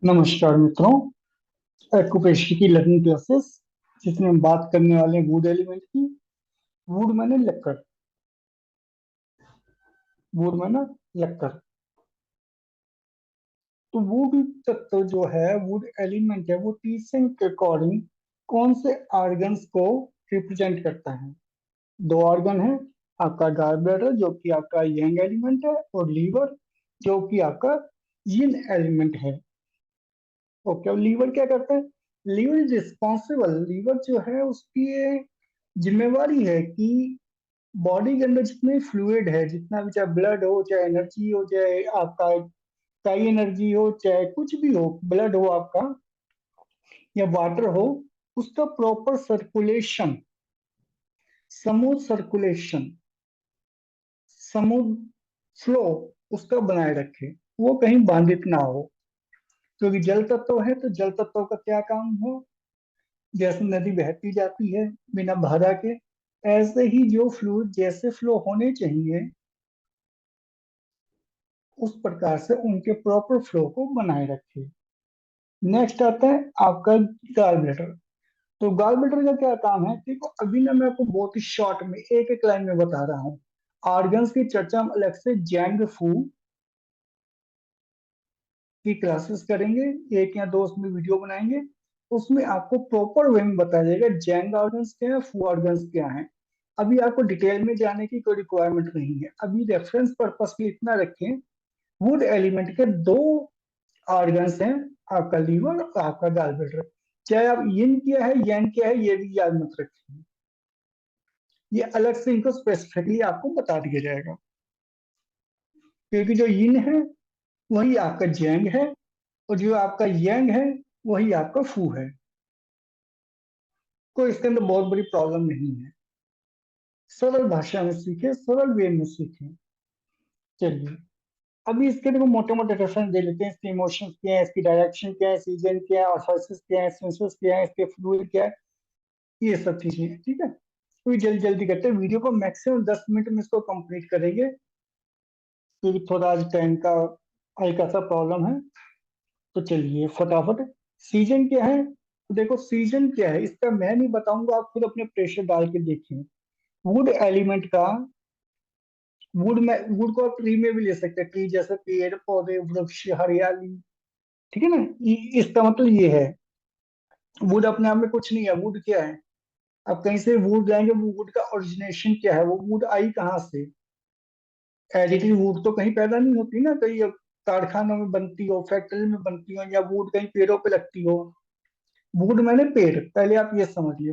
नमस्कार मित्रों। एक्यूप्रेशर की लर्निंग क्लासेस जिसमें हम बात करने वाले हैं वुड एलिमेंट की। वुड माने लक्कड़। वुड माना लक्कड़। तो वुड तत्व जो है, वुड एलिमेंट है, वो टीचिंग के अकॉर्डिंग कौन से ऑर्गन्स को रिप्रेजेंट करता है। दो ऑर्गन है, आपका गॉल ब्लैडर जो कि आपका यंग एलिमेंट है, और लीवर जो कि आपका यिन एलिमेंट है। ओके, अब लीवर क्या करता है? Liver is responsible. लीवर जो है उसकी ये जिम्मेवारी है कि बॉडी के अंदर जितने फ्लूइड है, जितना भी, चाहे ब्लड हो, चाहे एनर्जी हो, चाहे आपका काई एनर्जी हो, चाहे कुछ भी हो, ब्लड हो आपका या वाटर हो, उसका proper circulation, smooth circulation, smooth flow उसका बनाए रखे, वो कहीं बाधित ना हो। क्योंकि जल तत्व है तो जल तत्व का क्या काम हो? जैसे नदी बहती जाती है बिना बाधा के, ऐसे ही जो फ्लूइड जैसे फ्लो होने चाहिए उस प्रकार से उनके प्रॉपर फ्लो को बनाए रखे। नेक्स्ट आता है आपका गॉल ब्लैडर। तो गॉल ब्लैडर का क्या काम है? देखो, अभी ना मैं आपको बहुत ही शॉर्ट में एक एक लाइन में बता रहा हूँ। ऑर्गन्स की चर्चा हम अलग से जैंग फू की क्लासेस करेंगे, एक या दो उसमें वीडियो बनाएंगे। उसमें आपको प्रॉपर वे में बताया जाएगा जैंग ऑर्गन्स क्या है, फू ऑर्गन्स क्या है। अभी आपको डिटेल में जाने की कोई रिक्वायरमेंट नहीं है, अभी रेफरेंस पर्पस के लिए इतना रखें। वुड एलिमेंट के दो ऑर्गन्स हैं, आपका लीवर और आपका गॉल ब्लैडर। चाहे आप यिन क्या है यंग क्या है ये भी याद मत रखिए, ये अलग से इनको स्पेसिफिकली आपको बता दिया जाएगा। क्योंकि जो यिन है वही आपका जैंग है, और जो आपका यंग है वही आपका फू है। कोई इसके अंदर बहुत बड़ी प्रॉब्लम नहीं है। सरल भाषा में सीखे, सरल वे में सीखे। चलिए, अभी इसके देखो मोटे मोटे रेफरेंस दे लेते हैं। इसके इमोशंस क्या है, इसकी डायरेक्शन क्या है, सीजन क्या है, ऑर्थोसिस क्या है, सेंसस क्या है, इसके फ्लूइड क्या है, ये सब चीजें हैं। ठीक है, तो ये जल्दी जल्दी करते हैं, वीडियो को मैक्सिमम 10 मिनट में इसको कंप्लीट करेंगे, क्योंकि थोड़ा आज टाइम का हल्का सा प्रॉब्लम है। तो चलिए फटाफट। सीजन क्या है? तो देखो, सीजन क्या है इसका मैं नहीं बताऊंगा, आप खुद अपने प्रेशर डाल के देखें। वुड एलिमेंट का, वुड में, वुड को आप ट्री में भी ले सकते हैं, ट्री जैसे पेड़ पौधे वृक्ष हरियाली। ठीक है ना, इसका मतलब ये है। वुड अपने आप में कुछ नहीं है। वुड क्या है? आप कहीं से वुड लाएंगे, वो वुड का ओरिजिनेशन क्या है, वो वुड आई कहाँ से? एडिटिव वुड तो कहीं पैदा नहीं होती ना, कहीं अब कारखानों में बनती हो, फैक्ट्री में बनती हो, या वुड कहीं पेड़ों पे लगती हो। वुड मैंने पेड़, पहले आप ये समझिए।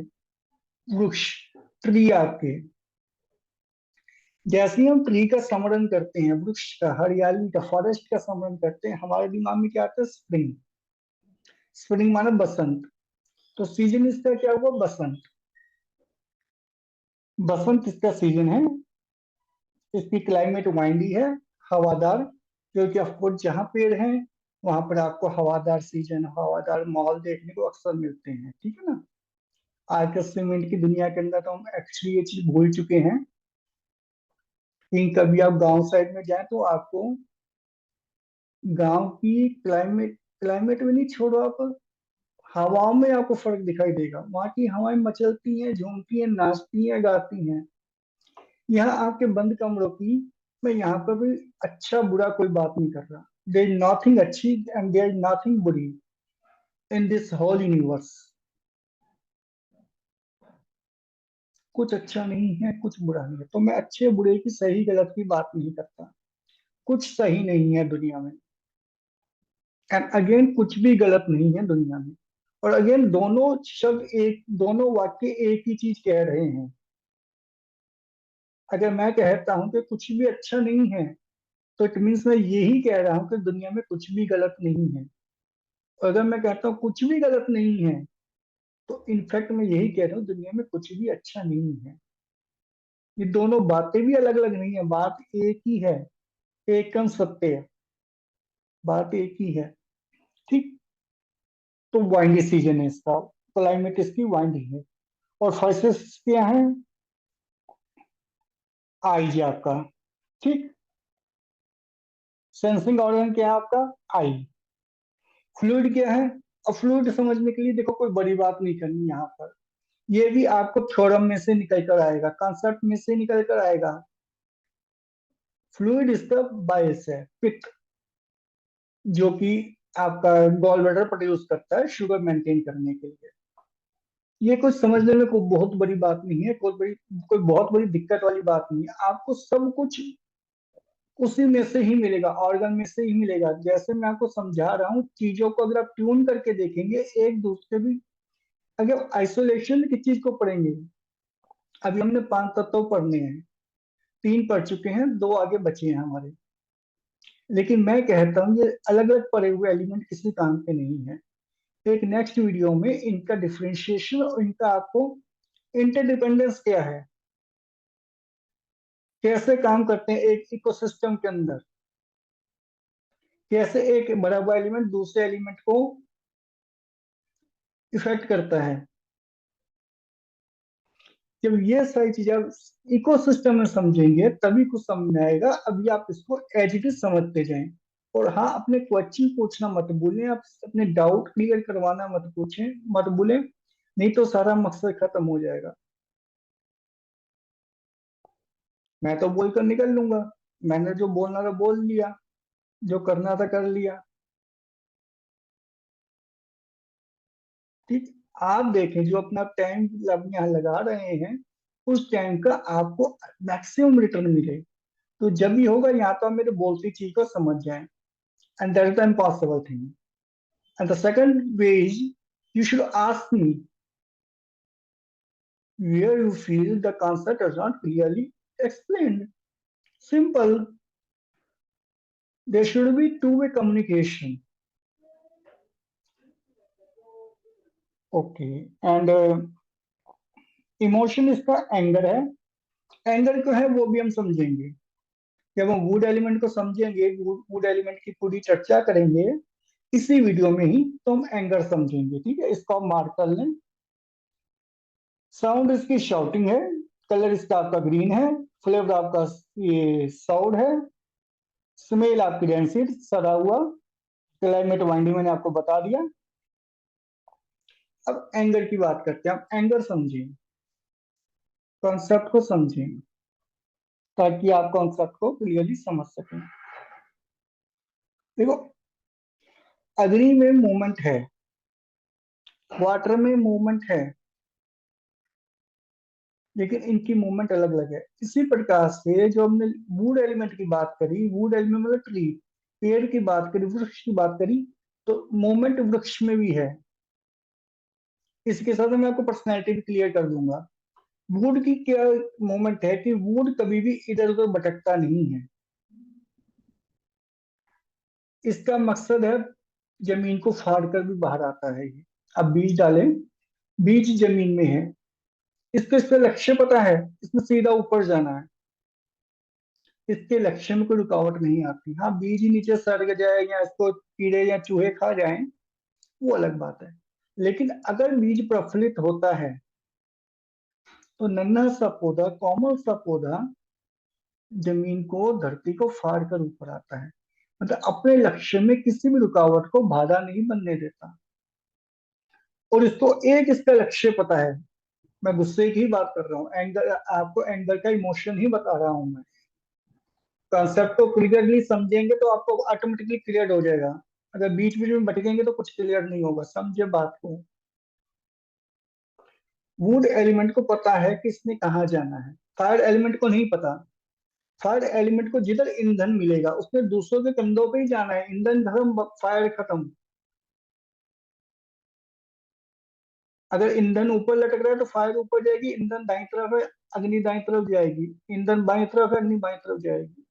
वृक्ष, ट्री आपके, जैसे ही हम ट्री का स्मरण करते हैं, वृक्ष का, हरियाली का, फॉरेस्ट का स्मरण करते हैं, हमारे दिमाग में क्या आता है? स्प्रिंग। स्प्रिंग माने बसंत। तो सीजन इसका क्या हुआ? बसंत। बसंत इसका सीजन है। इसकी क्लाइमेट वाइंडी है, हवादार। क्योंकि ऑफकोर्स जहाँ पेड़ हैं वहां पर आपको हवादार सीजन, हवादार माहौल देखने को अक्सर मिलते हैं। ठीक है ना। आज के सीमेंट की दुनिया के अंदर तो हम एक्चुअली ये चीज भूल चुके हैं कि कभी आप गांव साइड में जाएं तो आपको गांव की क्लाइमेट, क्लाइमेट में नहीं, छोड़ो, आप हवाओं में आपको फर्क दिखाई देगा। वहां की हवाएं मचलती हैं, झूमती हैं, नाचती हैं, गाती हैं। यहाँ आपके बंद कमरों की, मैं यहाँ पर भी अच्छा बुरा कोई बात नहीं कर रहा। देर इज नथिंग अच्छी एंड देर इज नथिंग बुरी इन दिस होल यूनिवर्स। कुछ अच्छा नहीं है, कुछ बुरा नहीं है। तो मैं अच्छे बुरे की, सही गलत की बात नहीं करता। कुछ सही नहीं है दुनिया में, एंड अगेन कुछ भी गलत नहीं है दुनिया में। और अगेन दोनों शब्द एक, दोनों वाक्य एक ही चीज कह रहे हैं। अगर मैं कहता हूं कि कुछ भी अच्छा नहीं है, तो इट मीन्स मैं यही कह रहा हूं कि दुनिया में कुछ भी गलत नहीं है। और अगर मैं कहता हूँ कुछ भी गलत नहीं है, तो इनफैक्ट मैं यही कह रहा हूँ दुनिया में कुछ भी अच्छा नहीं है। ये दोनों बातें भी अलग अलग नहीं है, बात एक ही है। एकम सत्य, बात एक ही है। ठीक। तो वाइंडी सीजन है इसका, क्लाइमेट इसकी वाइंडी है। और फर्स्ट क्या है? आई आपका। ठीक। सेंसिंग ऑर्गन क्या है आपका? आई। फ्लूइड क्या है? अब फ्लूइड समझने के लिए देखो कोई बड़ी बात नहीं करनी यहाँ पर, ये भी आपको थ्योरम में से निकल कर आएगा, कॉन्सेप्ट में से निकल कर आएगा। फ्लूइड इसका बायस है, पित्त, जो कि आपका गॉल ब्लैडर प्रोड्यूस करता है शुगर मेंटेन करने के लिए। ये कुछ समझने में कोई बहुत बड़ी बात नहीं है, कोई बहुत बड़ी दिक्कत वाली बात नहीं है। आपको सब कुछ उसी में से ही मिलेगा, ऑर्गन में से ही मिलेगा। जैसे मैं आपको समझा रहा हूँ, चीजों को अगर आप ट्यून करके देखेंगे एक दूसरे भी, अगर आइसोलेशन की चीज को पढ़ेंगे, अभी हमने 5 तत्व पढ़ने हैं, 3 पढ़ चुके हैं, 2 आगे बचे हैं हमारे। लेकिन मैं कहता हूँ ये अलग अलग पढ़े हुए एलिमेंट किसी काम के नहीं है। एक नेक्स्ट वीडियो में इनका डिफरेंशिएशन और इनका आपको इंटरडिपेंडेंस क्या है, कैसे काम करते हैं एक इकोसिस्टम के अंदर, कैसे एक बड़ा हुआ एलिमेंट दूसरे एलिमेंट को इफेक्ट करता है। जब ये सारी चीजें आप इकोसिस्टम में समझेंगे तभी कुछ समझ में आएगा। अभी आप इसको एज इट इज समझते जाएं। और हाँ, अपने क्वेश्चन पूछना मत भूलें, आप अपने डाउट क्लियर करवाना मत पूछें, मत भूलें, नहीं तो सारा मकसद खत्म हो जाएगा। मैं तो बोल कर निकल लूंगा, मैंने जो बोलना था बोल लिया, जो करना था कर लिया। ठीक, आप देखें जो अपना टाइम आप यहाँ लगा रहे हैं, उस टाइम का आपको मैक्सिमम रिटर्न मिले। तो जब भी होगा यहाँ तो आप मेरे बोलती चीज को समझ जाएं, and that is the impossible thing. And the second way is, you should ask me where you feel the concept is not clearly explained. Simple. There should be two-way communication. Okay. And emotion इसका anger है। Anger जो है वो भी हम समझेंगे जब हम वुड एलिमेंट को समझेंगे, वुड एलिमेंट की पूरी चर्चा करेंगे इसी वीडियो में ही, तो हम एंगर समझेंगे। ठीक है, इसको हम मार्क कर लें। साउंड इसकी शाउटिंग है, कलर इसका आपका ग्रीन है, फ्लेवर आपका ये साउड है, स्मेल आपकी डेंसिट सड़ा हुआ, क्लाइमेट वाइंडिंग मैंने आपको बता दिया। अब एंगर की बात करते हैं। आप एंगर समझें, कॉन्सेप्ट को समझें, ताकि आप कॉन्सेप्ट को क्लियरली समझ सकें। देखो, अग्नि में मूवमेंट है, वाटर में मूवमेंट है, लेकिन इनकी मूवमेंट अलग अलग है। इसी प्रकार से जो हमने वुड एलिमेंट की बात करी, वुड एलिमेंट मतलब ट्री, पेड़ की बात करी, वृक्ष की बात करी, तो मूवमेंट वृक्ष में भी है। इसके साथ मैं आपको पर्सनैलिटी भी क्लियर कर दूंगा। वुड की क्या मूवमेंट है कि वुड कभी भी इधर उधर भटकता नहीं है। इसका मकसद है जमीन को फाड़ कर भी बाहर आता है ये। अब बीज डालें, बीज जमीन में है, इसको इसका लक्ष्य पता है, इसमें सीधा ऊपर जाना है, इसके लक्ष्य में कोई रुकावट नहीं आती। हाँ, बीज ही नीचे सड़ जाए या इसको कीड़े या चूहे खा जाएं, वो अलग बात है। लेकिन अगर बीज प्रफुल्लित होता है तो नन्हा सा पौधा, कोमल सा पौधा जमीन को, धरती को फाड़ कर ऊपर आता है। मतलब अपने लक्ष्य में किसी भी रुकावट को बाधा नहीं बनने देता। और इसको एक इसका लक्ष्य पता है। मैं गुस्से की ही बात कर रहा हूँ, एंगर, आपको एंगर का इमोशन ही बता रहा हूँ मैं। कॉन्सेप्ट को क्लियरली समझेंगे तो आपको ऑटोमेटिकली क्लियर हो जाएगा। अगर बीच बीच में भटकेंगे तो कुछ क्लियर नहीं होगा। समझे बात को। वुड एलिमेंट को पता है कि इसने कहाँ जाना है, फायर एलिमेंट को नहीं पता। फायर एलिमेंट को जिधर ईंधन मिलेगा उसने दूसरों के कंधों पे ही जाना है। ईंधन खत्म, फायर खत्म। अगर ईंधन ऊपर लटक रहा है तो फायर ऊपर जाएगी, ईंधन दाईं तरफ है, अग्नि दाईं तरफ जाएगी, ईंधन बाईं तरफ है, अग्नि बाईं तरफ जाएगी।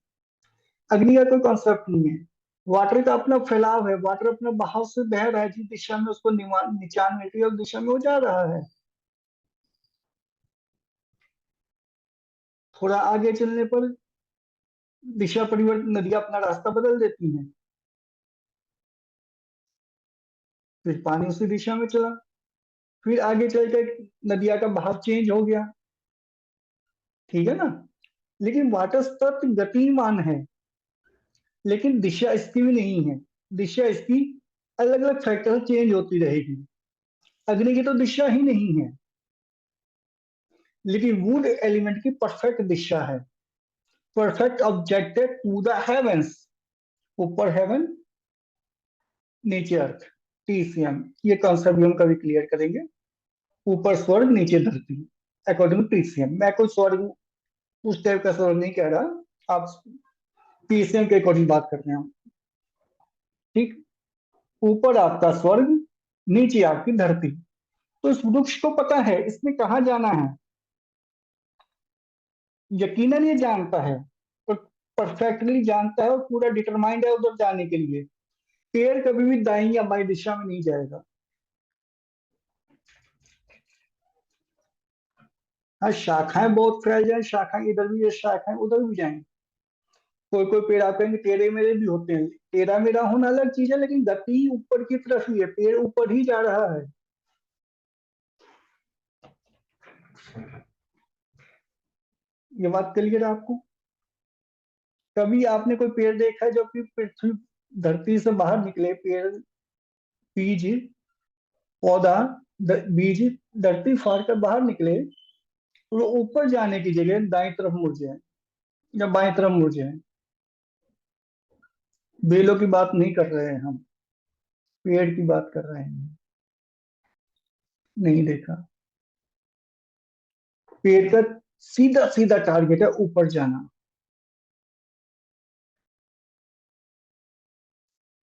अग्नि का कोई कॉन्सेप्ट नहीं है। वाटर का अपना फैलाव है, वाटर अपना बहाव से बह रहा है, जिस दिशा में उसको निचान मिल रही है उस दिशा में वो जा रहा है। थोड़ा आगे चलने पर दिशा परिवर्तन, नदियां अपना रास्ता बदल देती हैं, फिर पानी उसी दिशा में चला, फिर आगे चलकर नदिया का बहाव चेंज हो गया। ठीक है ना। लेकिन वाटर तत्व गतिमान है, लेकिन दिशा इसकी भी नहीं है। दिशा इसकी अलग अलग फैक्टर चेंज होती रहेगी। अग्नि की तो दिशा ही नहीं है, लेकिन वुड एलिमेंट की परफेक्ट दिशा है। Perfect objected to the heavens, ऊपर हेवन, नीचे अर्थ, टीसीएम। ये कॉन्सेप्ट भी हम कभी क्लियर करेंगे। ऊपर स्वर्ग नीचे धरती, अकॉर्डिंग टू टीसीएम। मैं कोई स्वर्ग उस टाइप का स्वर्ग नहीं कह रहा, आप टीसीएम के अकॉर्डिंग बात कर रहे हैं हम। ठीक, ऊपर आपका स्वर्ग, नीचे आपकी धरती। तो इस वृक्ष को पता है इसने कहाँ जाना है, यकीनन ये जानता है, तो परफेक्टली जानता है और पूरा डिटरमाइंड है उधर जाने के लिए। पेड़ कभी भी दाई या बाई दिशा में नहीं जाएगा। हाँ, शाखाएं बहुत फैल जाए, शाखाएं इधर भी, ये शाखाएं उधर भी जाएं। कोई कोई पेड़ आप कहेंगे टेढ़े मेढ़े भी होते हैं, टेढ़ा मेढ़ा होना अलग चीज है, लेकिन गति ऊपर की तरफ ही है, पेड़ ऊपर ही जा रहा है। ये बात क्लियर है आपको? कभी आपने कोई पेड़ देखा है जो कि पृथ्वी, धरती से बाहर निकले पेड़, बीज, पौधा, बीज धरती फाड़ कर बाहर निकले, और वो ऊपर जाने की जगह दाएं तरफ मुड़ जाए या बाएं तरफ मुड़ जाए? बेलों की बात नहीं कर रहे हैं हम, पेड़ की बात कर रहे हैं। नहीं देखा। पेड़ का सीधा सीधा टारगेट है ऊपर जाना।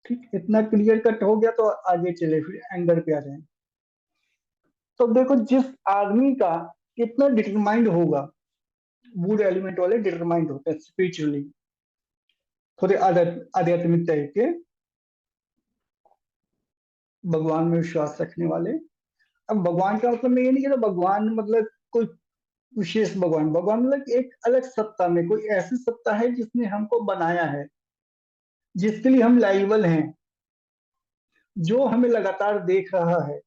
ठीक, इतना क्लियर कट हो गया तो आगे चले, फिर एंगर पे आ जाए। तो देखो, जिस आदमी का कितना डिटरमाइंड होगा, वुड एलिमेंट वाले डिटरमाइंड होते हैं स्पिरिचुअली, थोड़े आध्यात्मिक टाइप के, भगवान में विश्वास रखने वाले। अब भगवान का मतलब मैं ये नहीं कहता भगवान मतलब कोई विशेष भगवान, भगवान मतलब एक अलग सत्ता में, कोई ऐसी सत्ता है जिसने हमको बनाया है, जिसके लिए हम लाइबल हैं, जो हमें लगातार देख रहा है।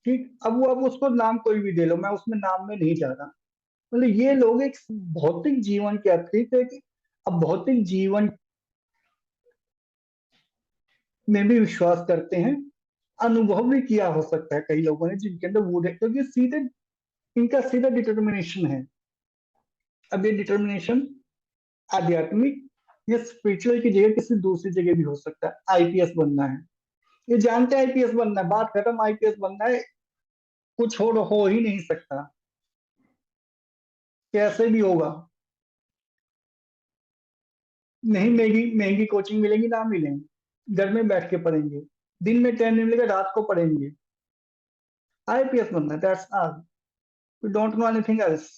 ठीक, अब वो, अब उसको नाम कोई भी दे लो, मैं उसमें नाम में नहीं जा रहा। मतलब ये लोग एक भौतिक जीवन के अतिरिक्त एक, अब भौतिक जीवन में भी विश्वास करते हैं। अनुभव भी किया हो सकता है कई लोगों ने जिनके अंदर वो, क्योंकि सीधे इनका सीधा डिटर्मिनेशन है। अब ये डिटर्मिनेशन आध्यात्मिक या स्पिरिचुअल की जगह किसी दूसरी जगह भी हो सकता है। आईपीएस बनना है, ये जानते हैं आईपीएस बनना है, बात खत्म, आईपीएस बनना है, कुछ हो ही नहीं सकता, कैसे भी होगा। नहीं, महंगी महंगी कोचिंग मिलेगी ना मिलेंगी, घर में बैठ के पढ़ेंगे, दिन में टाइम नहीं मिलेगा, रात को पढ़ेंगे, आईपीएस बनना है, that's all. We don't know anything else.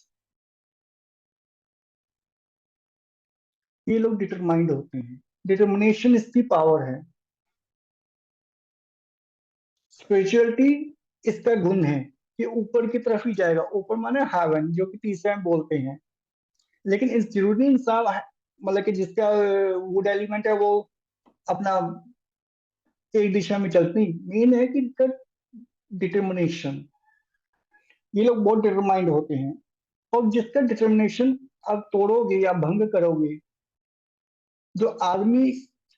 ये लोग डिटरमाइंड होते हैं, डिटर्मिनेशन इसकी पावर है। स्पिरिचुअलिटी इसका गुण है कि ऊपर की तरफ ही जाएगा, ऊपर माने हेवन, जो कि तीसरा में बोलते हैं। लेकिन इस जरूरी इंसान, मतलब कि जिसका वुड एलिमेंट है, वो अपना एक दिशा में चलते नहीं, मेन है कि इनका डिटर्मिनेशन। ये लोग बहुत डिटरमाइंड होते हैं, और जिसका डिटर्मिनेशन आप तोड़ोगे या भंग करोगे, जो आदमी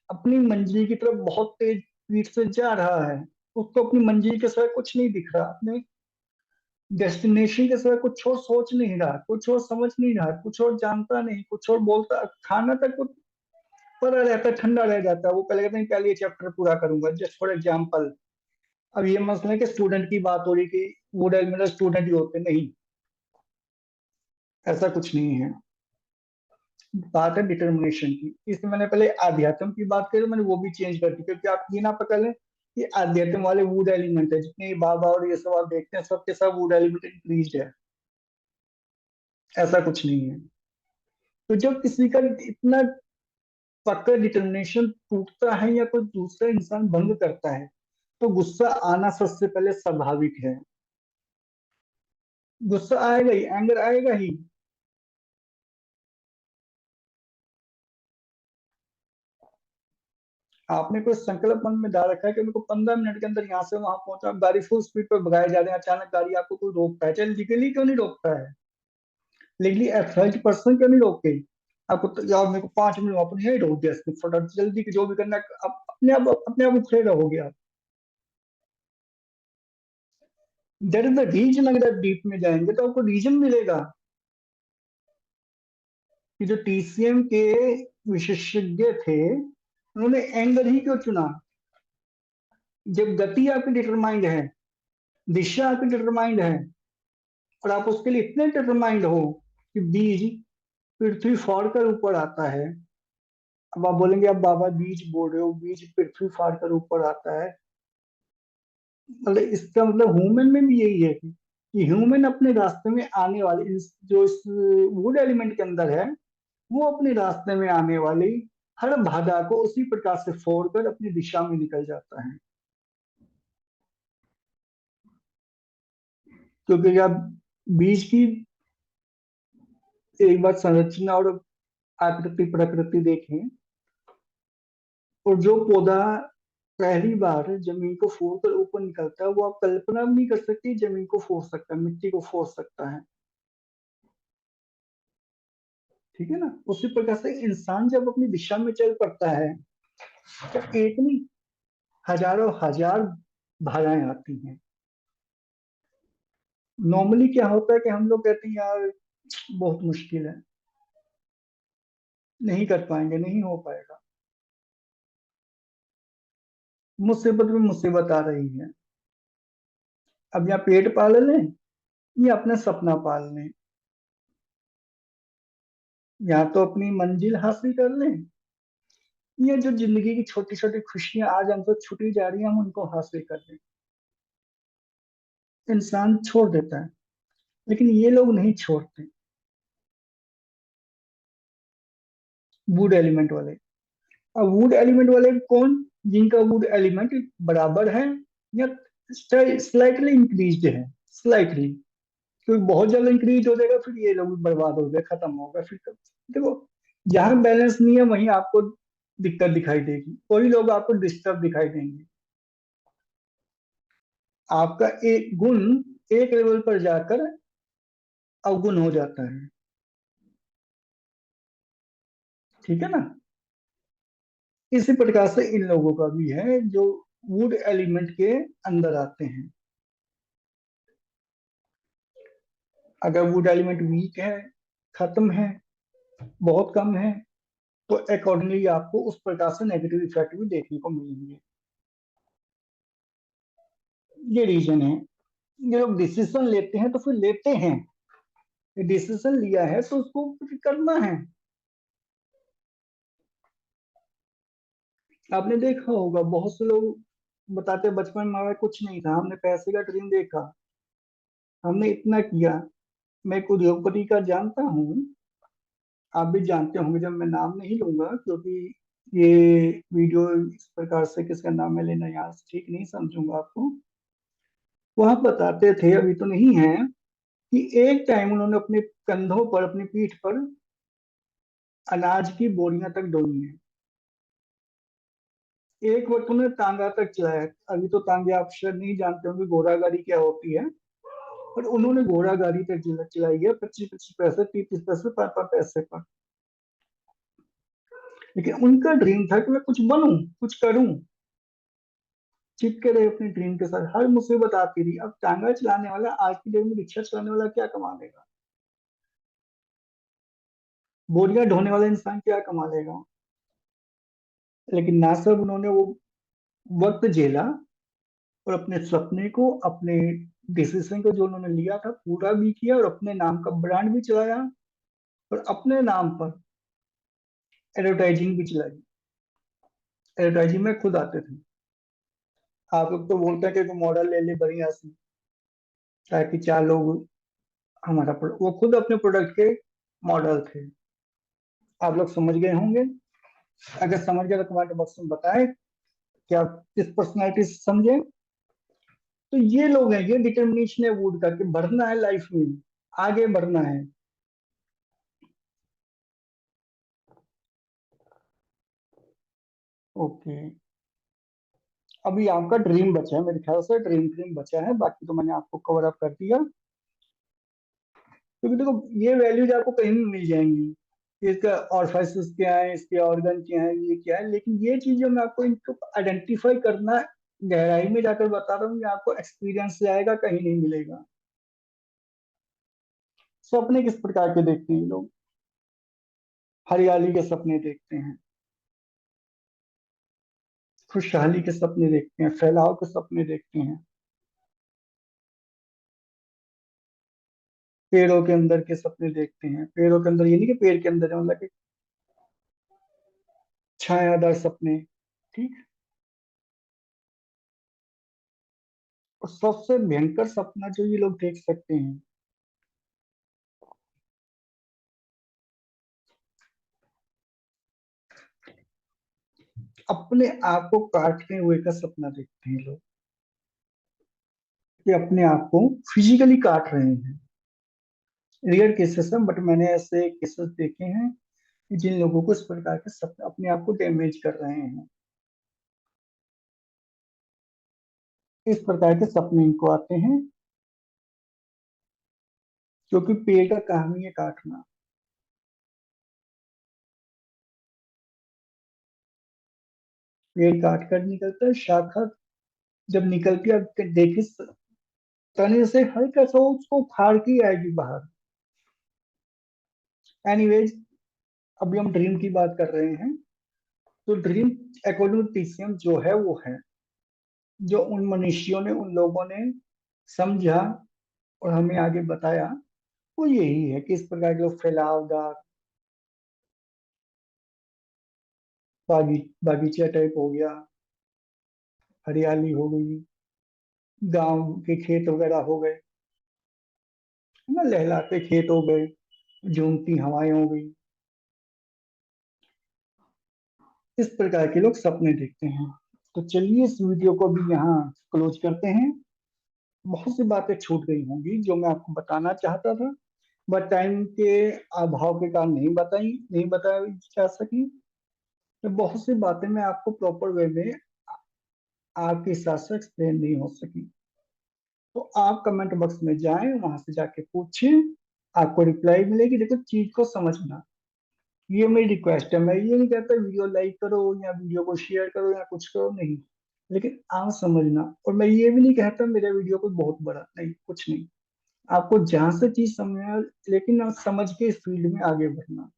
अपनी मंजिल की तरफ बहुत तेज स्पीड से जा रहा है, उसको अपनी मंजिल के सिवा कुछ नहीं दिख रहा, अपने डेस्टिनेशन के सिवा कुछ और सोच नहीं रहा, कुछ और समझ नहीं रहा, कुछ और जानता नहीं, कुछ और बोलता, खाना तक वो पड़ा रहता है, ठंडा रह जाता है। वो पहले कहते हैं पहले ये चैप्टर पूरा करूंगा, जस्ट फॉर एग्जाम्पल। अब ये मसला है कि स्टूडेंट की बात हो रही कि वो मेरा स्टूडेंट ही होते नहीं, ऐसा कुछ नहीं है। बात है डिटर्मिनेशन की, इसलिए मैंने पहले आध्यात्म की बात करी, मैंने वो भी चेंज कर दी, क्योंकि आप ये ना पकड़ लें कि आध्यात्म वाले वुड एलिमेंट है, जितने बाबा और ये सब आप देखते हैं, सबके सब वुड एलिमेंट इंक्रीज है, ऐसा कुछ नहीं है। तो जब किसी का इतना पक्का डिटर्मिनेशन टूटता है या कोई दूसरा इंसान भंग करता है, तो गुस्सा आना सबसे पहले स्वाभाविक है। गुस्सा आएगा ही, एंगर आएगा ही। आपने कोई संकल्प मन में डाल रखा है कि मेरे को 15 मिनट के अंदर यहाँ से वहां पहुंचा, गाड़ी फुल स्पीड पर भगाए जा रहे हैं, अचानक गाड़ी आपको कोई रोकता है, चल लीगली क्यों नहीं रोकता है, लीगली एथराइज पर्सन क्यों नहीं रोकते? आपको तो यार मेरे को 5 मिनट में अपने हेड हो गया इसके फटाफट जल्दी जो भी करना है, आप अपने आप उखड़े रहोगे आप। That is the reason. अगर आप डीप में जाएंगे तो आपको रीजन मिलेगा कि जो टीसीएम के विशेषज्ञ थे उन्होंने एंगर ही क्यों चुना। जब गति आपकी डिटरमाइंड है, दिशा आपकी डिटरमाइंड है, और आप उसके लिए इतने डिटरमाइंड हो कि बीज पृथ्वी फाड़ कर ऊपर आता है। अब आप बोलेंगे अब बाबा बीज बोल रहे हो, बीज पृथ्वी फाड़ कर ऊपर आता है, मतलब इसका मतलब ह्यूमन में भी यही है कि ह्यूमन अपने रास्ते में आने वाले जो इस वुड एलिमेंट के अंदर है, वो अपने रास्ते में आने वाली हर बाधा को उसी प्रकार से फोड़कर अपनी दिशा में निकल जाता है। क्योंकि जब बीज की एक बार संरचना और आकृति प्रकृति देखें, और जो पौधा पहली बार जमीन को फोड़कर ऊपर निकलता है, वो आप कल्पना भी नहीं कर सकती जमीन को फोड़ सकता है, मिट्टी को फोड़ सकता है। ठीक है ना। उसी प्रकार से इंसान जब अपनी दिशा में चल पड़ता है तो एक नहीं, हजारों हजार बाधाएं आती हैं। नॉर्मली क्या होता है कि हम लोग कहते हैं यार बहुत मुश्किल है, नहीं कर पाएंगे, नहीं हो पाएगा। मुसीबत में मुसीबत आ रही है। अब यहाँ पेट पाल लें या अपना सपना पाल लें, या तो अपनी मंजिल हासिल कर लें, या जो जिंदगी की छोटी छोटी खुशियां आज हमसे छुटी जा रही हैं हम उनको हासिल कर लें। इंसान छोड़ देता है, लेकिन ये लोग नहीं छोड़ते। वुड एलिमेंट वाले। अब वुड एलिमेंट वाले कौन? जिनका वुड एलिमेंट बराबर है या स्लाइटली इंक्रीज है। स्लाइटली। क्योंकि बहुत ज्यादा इंक्रीज हो जाएगा फिर ये लोग बर्बाद हो गए, खत्म हो गए फिर देखो, जहां बैलेंस नहीं है वहीं आपको दिक्कत दिखाई देगी, वही लोग आपको डिस्टर्ब दिखाई देंगे। आपका एक गुण एक लेवल पर जाकर अवगुण हो जाता है। ठीक है ना। इसी प्रकार से इन लोगों का भी है जो वुड एलिमेंट के अंदर आते हैं। अगर वुड एलिमेंट वीक है, खत्म है, बहुत कम है, तो अकॉर्डिंगली आपको उस प्रकार से नेगेटिव इफेक्ट भी देखने को मिलेंगे। ये रीजन है। ये लोग डिसीजन लेते हैं तो फिर लेते हैं, डिसीजन लिया है तो उसको फिर करना है। आपने देखा होगा बहुत से लोग बताते बचपन में हमारा कुछ नहीं था, हमने पैसे का ड्रीम देखा, हमने इतना किया। मैं एक उद्योगपति का जानता हूँ, आप भी जानते होंगे, जब मैं नाम नहीं लूंगा क्योंकि ये वीडियो इस प्रकार से किसका नाम मैं लेना यहाँ से ठीक नहीं समझूंगा आपको। वहां बताते थे, अभी तो नहीं है, कि एक टाइम उन्होंने अपने कंधों पर, अपनी पीठ पर अनाज की बोरियां तक ढोई हैं। एक वक्त उन्होंने तांगा तक चलाया। अभी तो तांगे आप शायद नहीं जानते होंगे घोड़ा गाड़ी क्या होती है, पर उन्होंने घोड़ा गाड़ी तक चलाई है, 25-25 पैसे, 30-30 पैसे, 5-5 पैसे पर। लेकिन उनका ड्रीम था कि मैं कुछ बनूं, कुछ करूं। चिपके रहे अपने ड्रीम के साथ, हर मुसीबत आती रही। अब टांगा चलाने वाला आज की डेट में, रिक्शा चलाने वाला क्या कमा लेगा? बोरियां ढोने वाला इंसान क्या कमा लेगा? लेकिन ना सिर्फ उन्होंने वो वक्त झेला, और अपने सपने को, अपने डिसीजन को जो उन्होंने लिया था पूरा भी किया, और अपने नाम का ब्रांड भी चलाया, और अपने नाम पर एडवर्टाइजिंग भी चलाई। एडवर्टाइजिंग में खुद आते थे। आप लोग तो बोलते हैं कि मॉडल ले ले बढ़िया से, ताकि 4 लोग हमारा वो खुद अपने प्रोडक्ट के मॉडल थे। आप लोग समझ गए होंगे। अगर समझ गए तो कमेंट बॉक्स में बताएं कि आप किस पर्सनैलिटी से समझे। तो ये लोग हैं, ये डिटर्मिनेशन है वुड का, कि बढ़ना है लाइफ में, आगे बढ़ना है। ओके। अभी आपका ड्रीम बचा है, मेरे ख्याल से ड्रीम ड्रीम बचा है, बाकी तो मैंने आपको कवर अप कर दिया। क्योंकि देखो ये वैल्यूज आपको कहीं भी मिल जाएंगी। इसका ऑर्फाइसिस क्या है, इसके ऑर्गन क्या है, ये क्या है, लेकिन ये चीजें मैं आपको इनको आइडेंटिफाई करना गहराई में जाकर बता रहा हूँ, ये आपको एक्सपीरियंस से आएगा, कहीं नहीं मिलेगा। सपने किस प्रकार के देखते हैं लोग? हरियाली के सपने देखते हैं, खुशहाली के सपने देखते हैं, फैलाव के सपने देखते हैं, पेड़ों के अंदर के सपने देखते हैं। पेड़ों के अंदर ये नहीं कि पेड़ के अंदर है, मतलब कि छायादार सपने। ठीक। और सबसे भयंकर सपना जो ये लोग देख सकते हैं, अपने आप को काटते हुए का सपना देखते हैं लोग, कि अपने आप को फिजिकली काट रहे हैं। रियल केसेस है, बट मैंने ऐसे केसेस देखे हैं कि जिन लोगों को इस प्रकार के सपने अपने आप को डैमेज कर रहे हैं, इस प्रकार के सपने इनको आते हैं, क्योंकि पेड़ का काम ही है काटना। पेड़ काट कर निकलता है, शाखा जब निकलती है, अब देखिए तने से हल्का सा उसको फाड़ के आएगी बाहर। एनीवेज, अभी हम ड्रीम की बात कर रहे हैं। तो ड्रीम अकॉर्डिंग टू टीसीएम जो है वो है, जो उन मनुष्यों ने, उन लोगों ने समझा और हमें आगे बताया, वो यही है कि इस प्रकार के लोग फैलावदार बागीचा टाइप हो गया, हरियाली हो गई, गांव के खेत वगैरह हो गए, है ना, लहलाते खेत हो गए, झूमती हवाएं हो गई, इस प्रकार के लोग सपने देखते हैं। तो चलिए इस वीडियो को भी यहाँ क्लोज करते हैं। बहुत सी बातें छूट गई होंगी जो मैं आपको बताना चाहता था, बट टाइम के अभाव के कारण नहीं बताई जा सकी। तो बहुत सी बातें मैं आपको प्रॉपर वे में आपके हिसाब से एक्सप्लेन नहीं हो सकी। तो आप कमेंट बॉक्स में जाएं, वहां से जाके पूछें, आपको रिप्लाई मिलेगी। देखो, चीज को समझना, ये मेरी रिक्वेस्ट है। मैं ये नहीं कहता वीडियो लाइक करो या वीडियो को शेयर करो या कुछ करो, नहीं, लेकिन आप समझना। और मैं ये भी नहीं कहता मेरा वीडियो को बहुत बड़ा, नहीं, कुछ नहीं। आपको जहां से चीज समझना, लेकिन आप समझ के इस फील्ड में आगे बढ़ना।